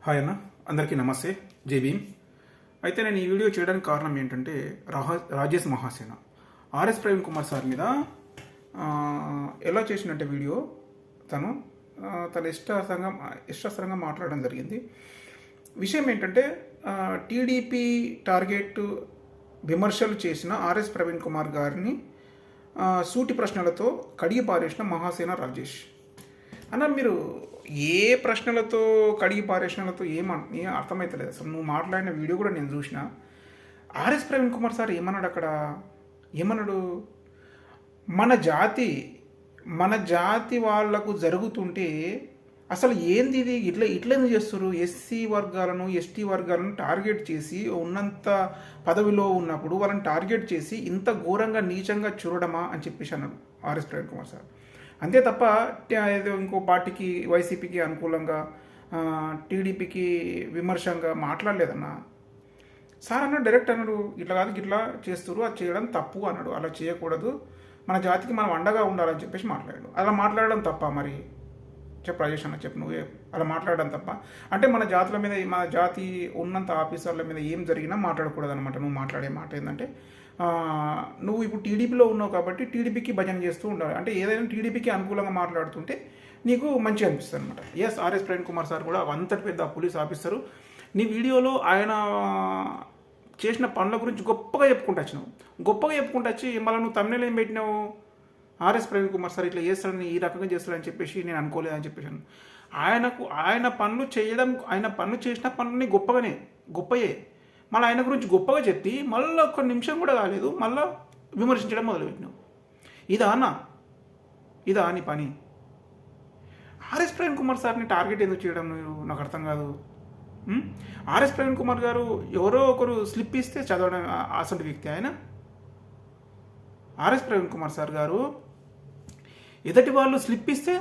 Hi అన్న, అందరికీ నమస్తే. జై భీమ్. అయితే నేను ఈ వీడియో చేయడానికి కారణం ఏంటంటే రాజేష్ మహాసేన ఆర్ఎస్ ప్రవీణ్ కుమార్ సార్ మీద ఎలా చేసినట్టే వీడియో తను తన ఇష్టాసరంగా మాట్లాడడం జరిగింది. విషయం ఏంటంటే టీడీపీ టార్గెట్ విమర్శలు చేసిన ఆర్ఎస్ ప్రవీణ్ కుమార్ గారిని సూటి ప్రశ్నలతో కడిగి పారేసిన మహాసేన రాజేష్ అన్న. మీరు ఏ ప్రశ్నలతో కడిగి పారేషణలతో ఏం అర్థమవుతలేదు అసలు. నువ్వు మాట్లాడిన వీడియో కూడా నేను చూసిన. ఆర్ఎస్ ప్రవీణ్ కుమార్ సార్ ఏమన్నాడు అక్కడ? ఏమన్నాడు? మన జాతి వాళ్లకు జరుగుతుంటే అసలు ఏంది ఇది, ఇట్లా ఎందుకు చేస్తారు? ఎస్సీ వర్గాలను ఎస్టీ వర్గాలను టార్గెట్ చేసి ఉన్నంత పదవిలో ఉన్నప్పుడు వాళ్ళని టార్గెట్ చేసి ఇంత ఘోరంగా నీచంగా చూడడమా అని చెప్పేసి అన్నాడు ఆర్ఎస్ ప్రవీణ్ కుమార్ సార్. అంతే తప్ప ఏదో ఇంకో పార్టీకి వైసీపీకి అనుకూలంగా టీడీపీకి విమర్శంగా మాట్లాడలేదన్నా. సార్ అన్నాడు, డైరెక్ట్ అన్నాడు, ఇట్లా కాదు ఇట్లా చేస్తారు, అది చేయడం తప్పు అన్నాడు. అలా చేయకూడదు, మన జాతికి మనం అండగా ఉండాలని చెప్పేసి మాట్లాడాడు. అలా మాట్లాడడం తప్ప? మరి చెప్పు రాజేష్ అన్న, చెప్పు నువ్వే. అలా మాట్లాడడం తప్ప అంటే మన జాతుల మీద, మన జాతి ఉన్నంత ఆఫీసర్ల మీద ఏం జరిగినా మాట్లాడకూడదు అనమాట. నువ్వు మాట్లాడే మాట ఏంటంటే నువ్వు ఇప్పుడు టీడీపీలో ఉన్నావు కాబట్టి టీడీపీకి భజన చేస్తూ ఉండాలి. అంటే ఏదైనా టీడీపీకి అనుకూలంగా మాట్లాడుతుంటే నీకు మంచిగా అనిపిస్తుంది అనమాట. Yes, R S Praveen Kumar sir కూడా అంతటి పెద్ద పోలీస్ ఆఫీసరు. నీ వీడియోలో ఆయన చేసిన పనుల గురించి గొప్పగా చెప్పుకుంటూ వచ్చినావు. గొప్పగా చెప్పుకుంటూ వచ్చి మళ్ళీ నువ్వు తమిళ ఏం పెట్టినావు? ఆర్ఎస్ ప్రవీణ్ కుమార్ సార్ ఇట్లా చేస్తాడని, ఈ రకంగా చేస్తాడని చెప్పేసి నేను అనుకోలేదని చెప్పేసాను. ఆయన పనులు చేయడం, ఆయన పనులు చేసిన పనులని గొప్పయే. మళ్ళీ ఆయన గురించి గొప్పగా చెప్పి మళ్ళీ ఒక్క నిమిషం కూడా కాలేదు, మళ్ళీ విమర్శించడం మొదలుపెట్టినావు. ఇదా నీ పని? ఆర్ఎస్ ప్రవీణ్ కుమార్ సార్ని టార్గెట్ ఎందుకు చేయడం నాకు అర్థం కాదు. ఆర్ఎస్ ప్రవీణ్ కుమార్ గారు ఎవరో ఒకరు స్లిప్ ఇస్తే చదవడం అసలు వ్యక్తి ఆయన. ఆర్ఎస్ ప్రవీణ్ కుమార్ సార్ గారు ఎదుటి వాళ్ళు స్లిప్ ఇస్తే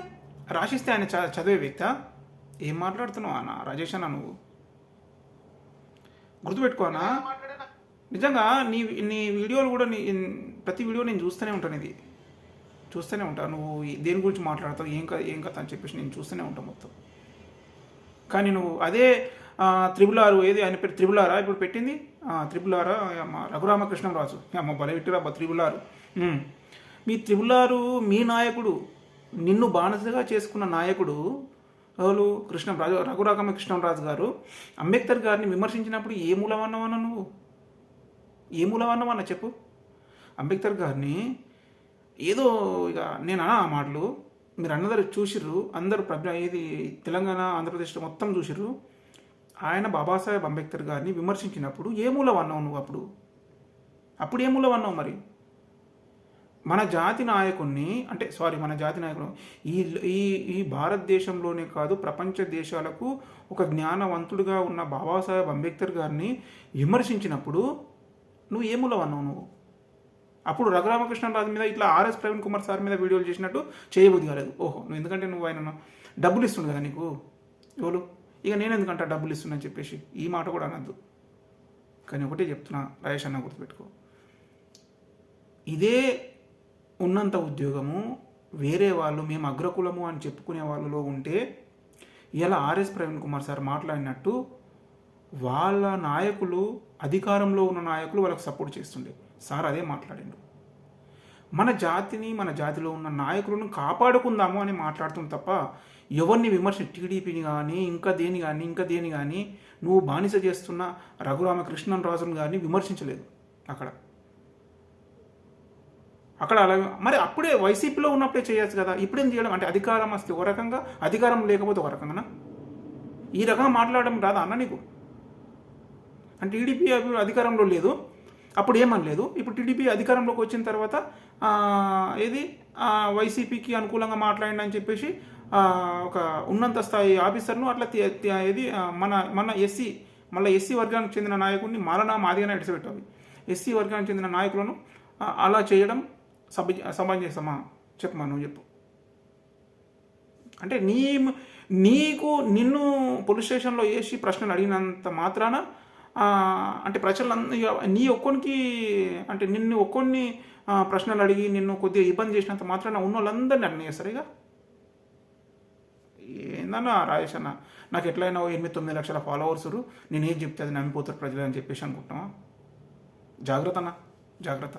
రాసిస్తే ఆయన చదివే వ్యక్తి. ఏం మాట్లాడుతున్నావు అన్న రాజేష్ అన్న? నువ్వు గుర్తుపెట్టుకోనా, నిజంగా నీ వీడియోలు కూడా ప్రతి వీడియో నేను చూస్తూనే ఉంటాను. నువ్వు దేని గురించి మాట్లాడతావు, ఏం కథ అని చెప్పేసి నేను చూస్తూనే ఉంటాను మొత్తం. కానీ నువ్వు అదే త్రిబుల్ ఏది ఆయన పేరు, త్రిబుల్ ఇప్పుడు పెట్టింది త్రిబుల్ రఘురామకృష్ణరాజు. అమ్మ భలే పెట్టిరబ్బా త్రిబుల్. మీ త్రిబుల్ మీ నాయకుడు, నిన్ను బానిసగా చేసుకున్న నాయకుడు ఎవరు? రఘురామకృష్ణరాజు గారు అంబేద్కర్ గారిని విమర్శించినప్పుడు ఏ మూలవన్నవన్నా నువ్వు? ఏ మూలవన్నవన్నా చెప్పు. అంబేద్కర్ గారిని ఏదో ఇక నేను ఆ మాటలు మీరు అందరూ చూసిర్రు, అందరూ ఏది తెలంగాణ ఆంధ్రప్రదేశ్లో మొత్తం చూసిర్రు. ఆయన బాబాసాహెబ్ అంబేద్కర్ గారిని విమర్శించినప్పుడు ఏ మూలవన్నావు నువ్వు? అప్పుడు ఏ మూలవన్నావు? మరి మన జాతి నాయకుడిని ఈ భారతదేశంలోనే కాదు ప్రపంచ దేశాలకు ఒక జ్ఞానవంతుడిగా ఉన్న బాబాసాహెబ్ అంబేద్కర్ గారిని విమర్శించినప్పుడు నువ్వు ఏ మూలవన్నావు నువ్వు? అప్పుడు రఘురామకృష్ణరాజు మీద ఇట్లా ఆర్ఎస్ ప్రవీణ్ కుమార్ సార్ మీద వీడియోలు చేసినట్టు చేయబుద్ధి కాలేదు. ఓహో, నువ్వు ఎందుకంటే నువ్వు ఆయన డబ్బులు ఇస్తుండు కదా నీకు ఎవరు, ఇక నేను ఎందుకంటే డబ్బులు ఇస్తున్నా చెప్పేసి ఈ మాట కూడా అనద్దు. కానీ ఒకటే చెప్తున్నా రాజేష్ అన్న, గుర్తుపెట్టుకో, ఇదే ఉన్నంత ఉద్యోగము వేరే వాళ్ళు మేము అగ్రకులము అని చెప్పుకునే వాళ్ళలో ఉంటే ఇలా ఆర్ఎస్ ప్రవీణ్ కుమార్ సార్ మాట్లాడినట్టు వాళ్ళ నాయకులు, అధికారంలో ఉన్న నాయకులు వాళ్ళకి సపోర్ట్ చేస్తుండే. సార్ అదే మాట్లాడిండు. మన జాతిలో ఉన్న నాయకులను కాపాడుకుందాము అని మాట్లాడుతుంది తప్ప ఎవరిని టీడీపీని కానీ ఇంకా దేని కానీ నువ్వు బానిస చేస్తున్న రఘురామకృష్ణరాజును కానీ విమర్శించలేదు అక్కడ అలా. మరి అప్పుడే వైసీపీలో ఉన్నప్పుడే చేయొచ్చు కదా, ఇప్పుడేం చేయడం? అంటే అధికారం వస్తే ఒక రకంగా, అధికారం లేకపోతే ఒక రకంగా. ఈ రకంగా మాట్లాడడం రాదా అన్న నీకు? అంటే టీడీపీ అధికారంలో లేదు, అప్పుడు ఏమనలేదు. ఇప్పుడు టీడీపీ అధికారంలోకి వచ్చిన తర్వాత వైసీపీకి అనుకూలంగా మాట్లాడండి అని చెప్పేసి ఒక ఉన్నంత స్థాయి ఆఫీసర్ను అట్లా మన ఎస్సీ వర్గానికి చెందిన నాయకుడిని మాదిగానే ఎడిసిపెట్టాలి. ఎస్సీ వర్గానికి చెందిన నాయకులను అలా చేయడం సమంజసమా? చెప్పమా, నువ్వు చెప్పు. అంటే నిన్ను పోలీస్ స్టేషన్లో వేసి ప్రశ్నలు అడిగినంత మాత్రాన అంటే ప్రజలందరూ నిన్ను ఒక్కొన్ని ప్రశ్నలు అడిగి నిన్ను కొద్దిగా ఇబ్బంది చేసినంత మాత్రాన ఉన్న వాళ్ళందరినీ అడిగి చేస్తారు. ఇక ఏందన్నా రాజేష్ అన్న నాకు ఎట్లయినా 8-9 లక్షల ఫాలోవర్స్ నేను ఏం చెప్తే అది నమ్మిపోతారు ప్రజలు అని చెప్పేసి అనుకుంటున్నావా? జాగ్రత్త అన్న, జాగ్రత్త.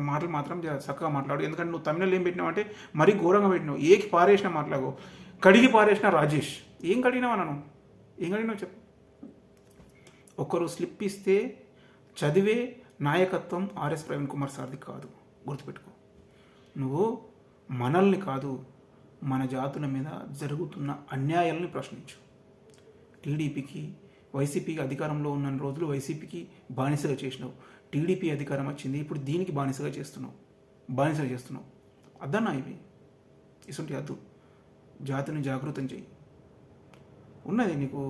మాటలు మాత్రం చక్కగా మాట్లాడు. ఎందుకంటే నువ్వు తమిళలో ఏం పెట్టినావు అంటే మరీ ఘోరంగా పెట్టినావు. ఏకి పారేసినా మాట్లాగో, కడిగి పారేసిన రాజేష్. ఏం కడిగినావా నన్ను? ఏం కడిగినావు చెప్పు. ఒకరు స్లిప్ ఇస్తే చదివే నాయకత్వం ఆర్ఎస్ ప్రవీణ్ కుమార్ సార్ది కాదు, గుర్తుపెట్టుకో. నువ్వు మనల్ని కాదు, మన జాతుల మీద జరుగుతున్న అన్యాయాలని ప్రశ్నించు. టీడీపీకి వైసీపీకి అధికారంలో ఉన్న రోజులు వైసీపీకి బానిసగా చేసినావు. టీడీపీ అధికారం వచ్చింది, ఇప్పుడు దీనికి బానిసగా చేస్తున్నావు. అద్దన్నా ఇవి ఇసుంటి అద్దు. జాతిని జాగృతం చేయి. ఉన్నది నీకు.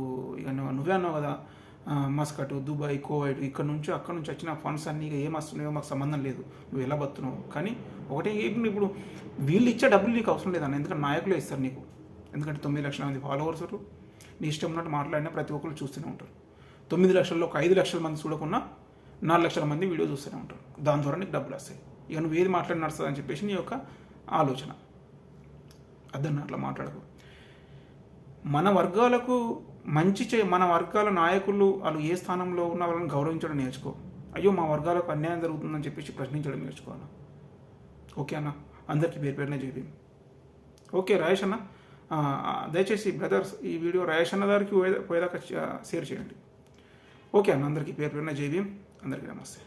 ఇక నువ్వే అన్నావు కదా, మస్కట్, దుబాయ్, కోవైట్, అక్కడ నుంచి వచ్చిన ఫండ్స్ అన్నీ ఇక ఏం వస్తున్నాయో మాకు సంబంధం లేదు, నువ్వు ఎలా బతున్నావు. కానీ ఒకటే, ఇప్పుడు వీళ్ళు ఇచ్చే డబ్బులు నీకు అవసరం లేదన్న, ఎందుకంటే నాయకులే ఇస్తారు నీకు. ఎందుకంటే 9 లక్షల మంది ఫాలోవర్స్, నీ ఇష్టం ఉన్నట్టు మాట్లాడినా ప్రతి ఒక్కరు చూస్తూనే ఉంటారు. 9 లక్షల్లో ఒక 5 లక్షల మంది చూడకుండా 4 లక్షల మంది వీడియో చూస్తూనే ఉంటారు. దాని ద్వారా నీకు డబ్బులు వస్తాయి. ఇక నువ్వు ఏది మాట్లాడి నడుస్తుంది అని చెప్పేసి నీ యొక్క ఆలోచన. అద్దన్న అట్లా మాట్లాడకు. మన వర్గాలకు మన వర్గాల నాయకులు వాళ్ళు ఏ స్థానంలో ఉన్న వాళ్ళని గౌరవించడం నేర్చుకో. అయ్యో మా వర్గాలకు అన్యాయం జరుగుతుందని చెప్పేసి ప్రశ్నించడం నేర్చుకోవాలా. ఓకే అన్న, అందరికీ పేరునే చెప్పి. ఓకే రాజేష్ అన్న, దయచేసి బ్రదర్స్ ఈ వీడియో రాజేష్ అన్న గారికి పోయేదాకా షేర్ చేయండి. ఓకే అన్న, అందరికీ పేరునే జై భీమ్, అందరికీ నమస్తే.